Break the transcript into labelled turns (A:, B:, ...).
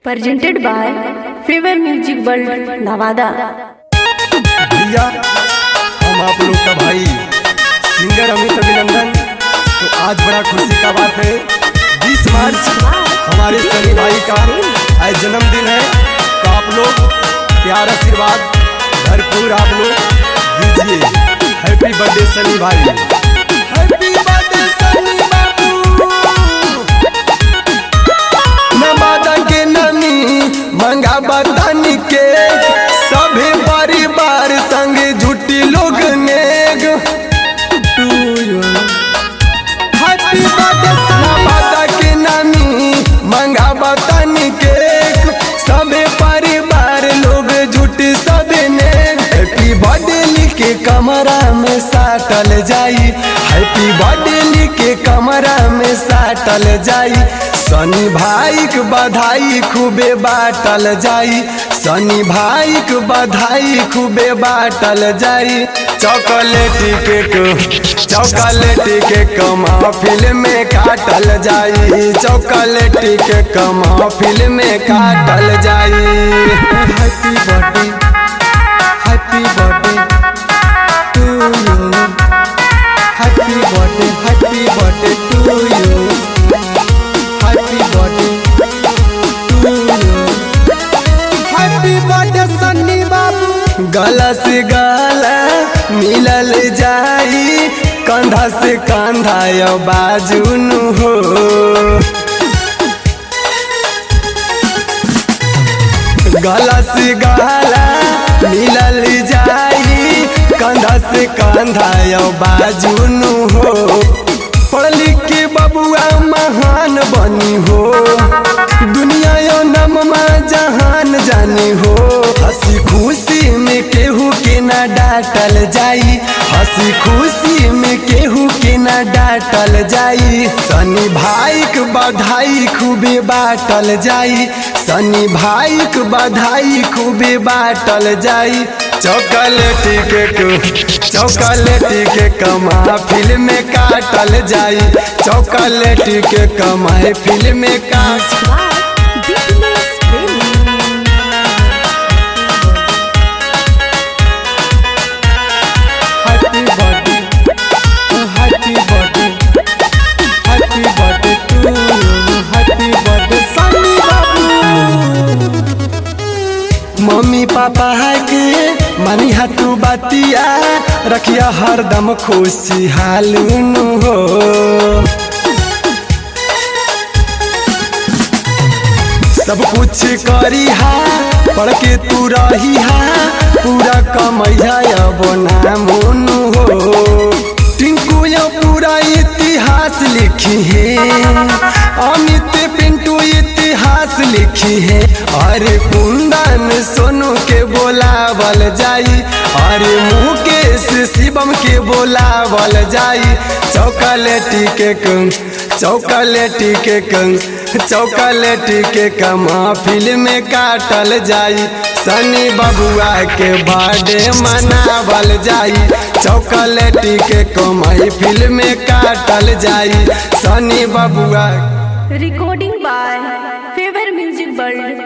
A: presented by Fever Music World Nawada.
B: भैया हम आप लोग का भाई सिंगर अमित अभिनंदन। तो आज बड़ा खुशी का बात है, 20 मार्च हमारे सनी भाई का आज जन्मदिन है। तो आप लोग प्यार आशीर्वाद भरपूर आप लोग दीजिए। हैप्पी बर्थडे सनी भाई, हैप्पी बर्थडे सनी बाबू। नवादा के नमी मंगा बतानी के सभी परिवार संगे झूठी लोग नेग हैप्पी बर्थडे नवादा के नमी मंगा बतानी के सभी परिवार लोग झूठी सभी नेग। हैप्पी बर्थडे लिखे कमरा में साटल जाई, हैप्पी बर्थडे लिखे कमरा में साटल जाई। सनी भाई के बधाई खूबे बाटल जाई, सनी भाई के बधाई खूबे बाटल जाई। चॉकलेट केक महफिल में काटल जाई, चॉकलेट केक महफिल में काटल जाई। Happy birthday, happy birthday to you, happy birthday to you, happy birthday to you, happy birthday Sunny बाबू। गला से गला मिलल जाई, कंधा से कंधा यो बाजुन हो। गला से गला मिलल जाई, कंधा से कंधा यो बाजुन हो। पढ़ लिख के बबुआ महान बनी हो, दुनिया यो नममा जहान जानी हो। हंसी खुशी में केहू के ना डांटल जाई, हंसी खुशी में केहू के ना डांटल जाई। सनी भाई के बधाई खूबे बाटल जाई, सनी भाई के बधाई खूबे बाटल जाई। चॉकलेट केक महफिल में काटल जाई, चॉकलेट केक महफिल में काटल। Happy birthday, happy birthday, happy birthday to you, happy birthday Sunny बाबू। मम्मी पापा है के मानी हाथू बातिया, रखिया हरदम खुशी हालून हो। सब कुछ करी हा, पढ़ के तू रही हा, पूरा कमैया अब नामुन हो। टिंकू यो पूरा इतिहास लिखी है, अमित पिंटू इतिहास लिखी है। अरे कुंदन सोनू के बोलावल जाई, अरे मुकेश शिवम के बोलावल जाई। चॉकलेट केक महफिल में काटल जाई, सनी बबुआ के बर्थडे मनावल जाई। चॉकलेट केक महफिल में काटल जाई, सनी बबुआ।
A: Recording by Fever Music World